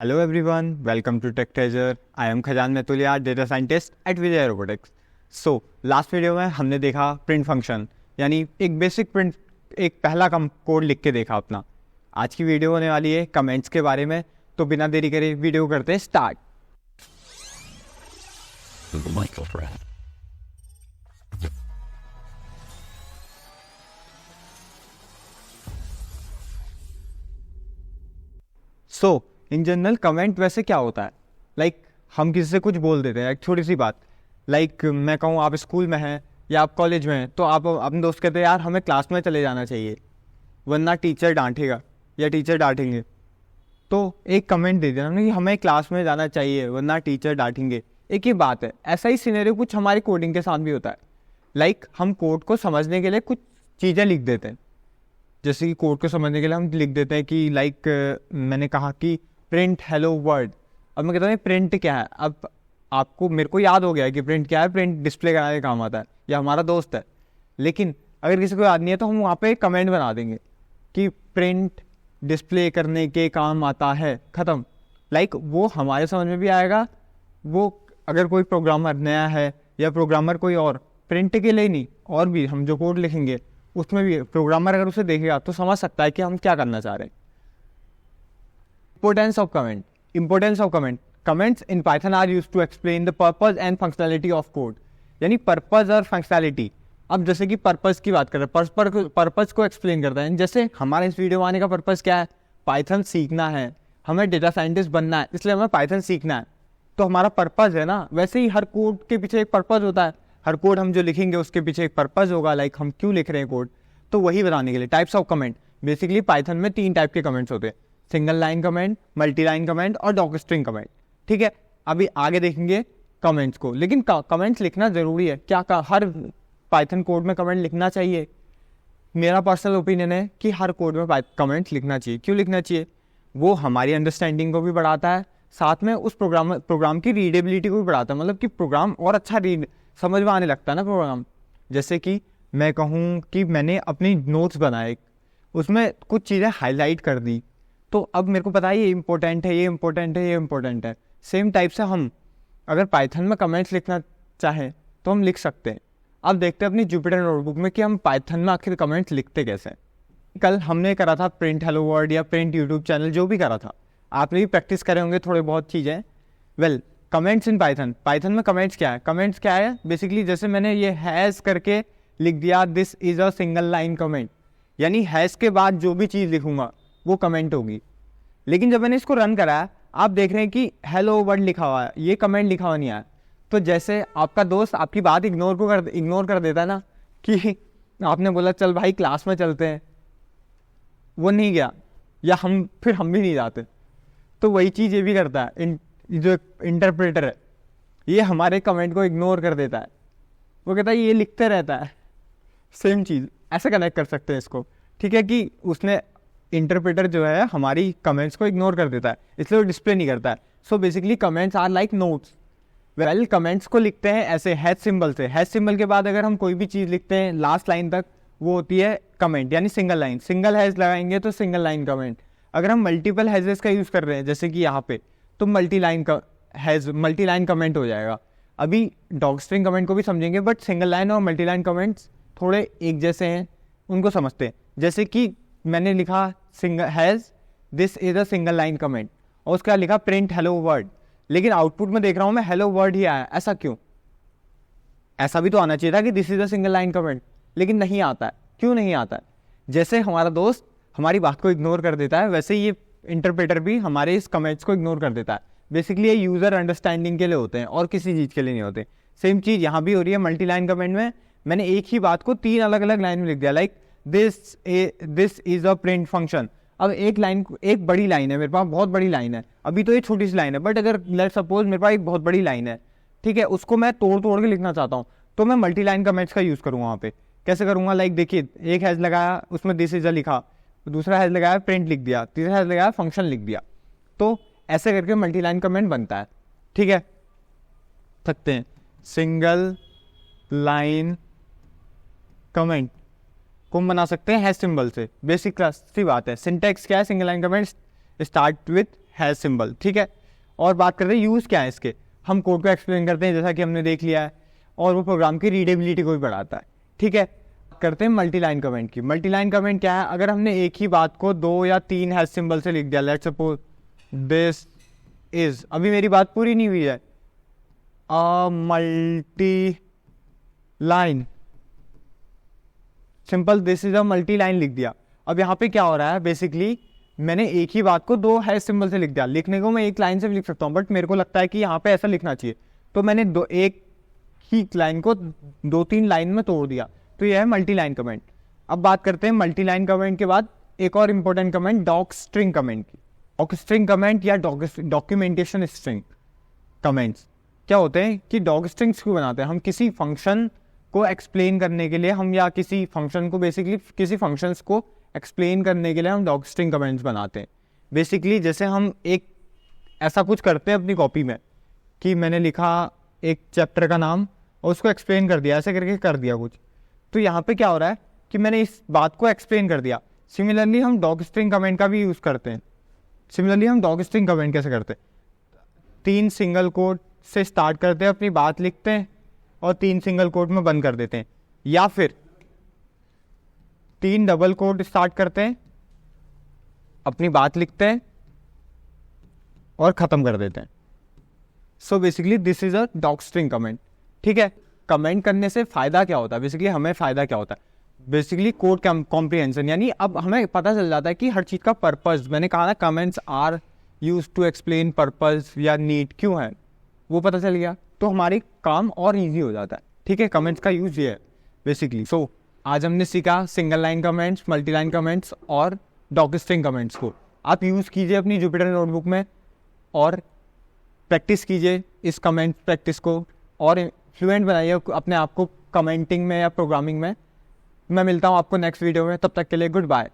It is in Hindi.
Hello everyone, welcome to Tech Treasure. I am Khajan Metulia, data scientist at Vijay robotics. So last video में हमने देखा प्रिंट फंक्शन, यानी एक बेसिक प्रिंट, एक पहला कोड लिख के देखा अपना. आज की वीडियो होने वाली है कमेंट्स के बारे में, तो बिना देरी करे वीडियो करते हैं start. So in general comment वैसे क्या होता है, लाइक हम किसी से कुछ बोल देते हैं, एक छोटी सी बात, लाइक मैं कहूँ आप स्कूल में हैं या आप कॉलेज में हैं, तो आप अपने दोस्त कहते हैं यार हमें क्लास में चले जाना चाहिए वरना टीचर डांटेगा या टीचर डांटेंगे. तो एक कमेंट दे देना कि हमें क्लास में जाना चाहिए वरना टीचर डांटेंगे. एक ही बात है, ऐसा ही सिनेरियो कुछ हमारी कोडिंग के साथ भी होता है. लाइक हम कोड को समझने के लिए कुछ चीज़ें लिख देते हैं. जैसे कि कोड को समझने के लिए हम लिख देते हैं कि लाइक मैंने कहा कि प्रिंट हेलो वर्ल्ड. अब मैं कहता हूँ प्रिंट क्या है. अब आपको मेरे को याद हो गया है कि प्रिंट क्या है. प्रिंट डिस्प्ले कराने के काम आता है या हमारा दोस्त है. लेकिन अगर किसी को याद नहीं है तो हम वहाँ पे कमेंट बना देंगे कि प्रिंट डिस्प्ले करने के काम आता है, ख़त्म. लाइक वो हमारे समझ में भी आएगा. वो अगर कोई प्रोग्रामर नया है या प्रोग्रामर कोई और, प्रिंट के लिए नहीं और भी हम जो कोड लिखेंगे उसमें भी प्रोग्रामर अगर उसे देखेगा तो समझ सकता है कि हम क्या करना चाह रहे हैं. Importance of comment. Importance of comment. Comments in Python are used to explain the purpose and functionality of code. यानी पर्पज और फंक्शनैलिटी. अब जैसे कि पर्पज की बात कर रहे हैं, पर्पज को एक्सप्लेन करता है. जैसे हमारे इस वीडियो में आने का पर्पज क्या है, पाइथन सीखना है, हमें डेटा साइंटिस्ट बनना है, इसलिए हमें पाइथन सीखना है. तो हमारा पर्पज है ना. वैसे ही हर कोड के पीछे एक पर्पज होता है. हर कोड हम जो लिखेंगे उसके पीछे एक पर्पज होगा, लाइक हम क्यों लिख रहे हैं कोड. तो वही बताने के लिए types of comment. Basically Python में 3 टाइप के कमेंट्स होते हैं, single line comment, multi line comment और डॉक स्ट्रिंग कमेंट. ठीक है, अभी आगे देखेंगे कमेंट्स को. लेकिन कमेंट्स लिखना ज़रूरी है क्या? हर पाइथन कोड में कमेंट लिखना चाहिए? मेरा पर्सनल ओपिनियन है कि हर कोड में कमेंट्स लिखना चाहिए. क्यों लिखना चाहिए? वो हमारी अंडरस्टैंडिंग को भी बढ़ाता है, साथ में उस प्रोग्राम की रीडेबिलिटी को भी बढ़ाता है. मतलब कि प्रोग्राम और अच्छा समझ में आने लगता है ना प्रोग्राम. जैसे कि मैं कहूँ कि मैंने अपनी नोट्स बनाए, उसमें कुछ चीज़ें हाईलाइट कर दी, तो अब मेरे को पता है ये इंपॉर्टेंट है, ये इंपॉर्टेंट है, ये इंपॉर्टेंट है. सेम टाइप से हम अगर पाइथन में कमेंट्स लिखना चाहें तो हम लिख सकते हैं. अब देखते हैं अपनी जुपिटर नोटबुक में कि हम पाइथन में आखिर कमेंट्स लिखते कैसे. कल हमने करा था प्रिंट हेलो वर्ल्ड या प्रिंट यूट्यूब चैनल, जो भी करा था, आपने भी प्रैक्टिस करे होंगे थोड़े बहुत चीज़ें. वेल, कमेंट्स इन पाइथन में कमेंट्स क्या है? कमेंट्स क्या है बेसिकली, जैसे मैंने ये हैज़ करके लिख दिया, this is a single line comment, यानी हैज़ के बाद जो भी चीज़ लिखूंगा वो कमेंट होगी. लेकिन जब मैंने इसको रन कराया, आप देख रहे हैं कि हेलो वर्ड लिखा हुआ है, ये कमेंट लिखा हुआ नहीं आया. तो जैसे आपका दोस्त आपकी बात इग्नोर कर देता है ना, कि आपने बोला चल भाई क्लास में चलते हैं, वो नहीं गया या हम भी नहीं जाते. तो वही चीज़ ये भी करता है. जो इंटरप्रेटर है ये हमारे कमेंट को इग्नोर कर देता है. वो कहता है ये लिखते रहता है. सेम चीज़ ऐसे कनेक्ट कर सकते हैं इसको. ठीक है कि उसने इंटरप्रेटर जो है हमारी कमेंट्स को इग्नोर कर देता है, इसलिए वो डिस्प्ले नहीं करता है. So basically comments are like notes. Well, comments को लिखते हैं ऐसे हैश सिंबल से. हैश सिंबल के बाद अगर हम कोई भी चीज़ लिखते हैं लास्ट लाइन तक, वो होती है कमेंट, यानी सिंगल लाइन. सिंगल हैश लगाएंगे तो सिंगल लाइन कमेंट. अगर हम मल्टीपल हैजेस का यूज़ कर रहे हैं जैसे कि यहाँ पे, तो मल्टी लाइन कमेंट हो जाएगा. अभी डॉग स्ट्रिंग कमेंट को भी समझेंगे, बट सिंगल लाइन और मल्टी लाइन कमेंट्स थोड़े एक जैसे हैं, उनको समझते हैं. जैसे कि मैंने लिखा has this is a single line comment, और उसका लिखा प्रिंट हेलो वर्ड, लेकिन आउटपुट में देख रहा हूँ मैं हेलो वर्ड ही आया. ऐसा क्यों? ऐसा भी तो आना चाहिए था कि this is a single line comment, लेकिन नहीं आता है. क्यों नहीं आता है? जैसे हमारा दोस्त हमारी बात को इग्नोर कर देता है, वैसे ये इंटरप्रेटर भी हमारे इस कमेंट्स को इग्नोर कर देता है. बेसिकली ये यूज़र अंडरस्टैंडिंग के लिए होते हैं और किसी चीज़ के लिए नहीं होते. सेम चीज़ यहाँ भी हो रही है. मल्टी लाइन कमेंट में मैंने एक ही बात को 3 अलग अलग लाइन में लिख दिया, like this is a print function. अब एक बड़ी लाइन है मेरे पास, बहुत बड़ी लाइन है. अभी तो ये छोटी सी लाइन है, बट अगर लेट्स सपोज मेरे पास एक बहुत बड़ी लाइन है, ठीक है, उसको मैं तोड़ के लिखना चाहता हूँ, तो मैं मल्टी लाइन कमेंट्स का यूज़ करूँगा. वहाँ पे कैसे करूँगा? लाइक देखिए, एक हैज़ लगाया, उसमें दिस इज अ लिखा, दूसरा हैज़ लगाया प्रिंट लिख दिया, तीसरा हैज़ लगाया फंक्शन लिख दिया. तो ऐसे करके मल्टी लाइन कमेंट बनता है. ठीक है, सकते हैं सिंगल लाइन कमेंट को बना सकते हैं हैश सिंबल से. बेसिक क्लास सी बात है. सिंटेक्स क्या है single line comment? Start with has symbol, ठीक है। और बात करते हैं यूज़ क्या है इसके, हम कोड को एक्सप्लेन करते हैं जैसा कि हमने देख लिया है, और वो प्रोग्राम की रीडेबिलिटी को भी बढ़ाता है, ठीक है। करते हैं मल्टी लाइन कमेंट की। मल्टी लाइन कमेंट क्या है, अगर हमने एक ही बात को 2 या 3 हैश सिंबल से लिख दिया, लेट्स सपोज दिस इज, अभी मेरी बात पूरी नहीं हुई है, a multi line, simple this is a multi line लिख दिया। अब यहाँ पे क्या हो रहा है, बेसिकली मैंने एक ही बात को 2 हैश सिंबल से लिख दिया। लिखने को मैं एक लाइन से भी लिख सकता हूँ, बट मेरे को लगता है कि यहाँ पे ऐसा लिखना चाहिए, तो मैंने एक ही लाइन को 2-3 लाइन में तोड़ दिया, तो यह है मल्टी लाइन कमेंट। अब बात करते हैं मल्टी लाइन कमेंट के बाद एक और important comment, doc string comment की। डॉक स्ट्रिंग कमेंट या डॉक्यूमेंटेशन स्ट्रिंग कमेंट्स क्या होते हैं कि डॉक स्ट्रिंग्स क्यों बनाते हैं, हम किसी फंक्शन को एक्सप्लेन करने के लिए, हम या किसी फंक्शन को बेसिकली किसी फंक्शंस को एक्सप्लेन करने के लिए हम डॉक स्ट्रिंग कमेंट्स बनाते हैं। बेसिकली जैसे हम एक ऐसा कुछ करते हैं अपनी कॉपी में कि मैंने लिखा एक चैप्टर का नाम और उसको एक्सप्लेन कर दिया, ऐसे करके कर दिया कुछ, तो यहाँ पे क्या हो रहा है कि मैंने इस बात को एक्सप्लेन कर दिया। सिमिलरली हम डॉक स्ट्रिंग कमेंट का भी यूज़ करते हैं। सिमिलरली हम डॉक स्ट्रिंग कमेंट कैसे करते हैं, 3 सिंगल कोट से स्टार्ट करते हैं, अपनी बात लिखते हैं और 3 सिंगल कोट में बंद कर देते हैं, या फिर 3 डबल कोट स्टार्ट करते हैं, अपनी बात लिखते हैं और ख़त्म कर देते हैं। So basically this is a doc string comment, ठीक है। कमेंट करने से फ़ायदा क्या होता है, बेसिकली हमें फ़ायदा क्या होता है, बेसिकली कोड कॉम्प्रिहेंशन, यानी अब हमें पता चल जाता है कि हर चीज़ का पर्पस, मैंने कहा ना comments are use to explain purpose या नीड क्यों है, वो पता चल गया, तो हमारी काम और ईजी हो जाता है, ठीक है। कमेंट्स का यूज ये है बेसिकली। सो आज हमने सीखा single line comments, multi line comments और डॉक स्ट्रिंग कमेंट्स को। आप यूज़ कीजिए अपनी जुपिटर नोटबुक में और प्रैक्टिस कीजिए इस कमेंट प्रैक्टिस को, और फ्लुएंट बनाइए अपने आप को कमेंटिंग में या प्रोग्रामिंग में। मैं मिलता हूँ आपको नेक्स्ट वीडियो में, तब तक के लिए गुड बाय।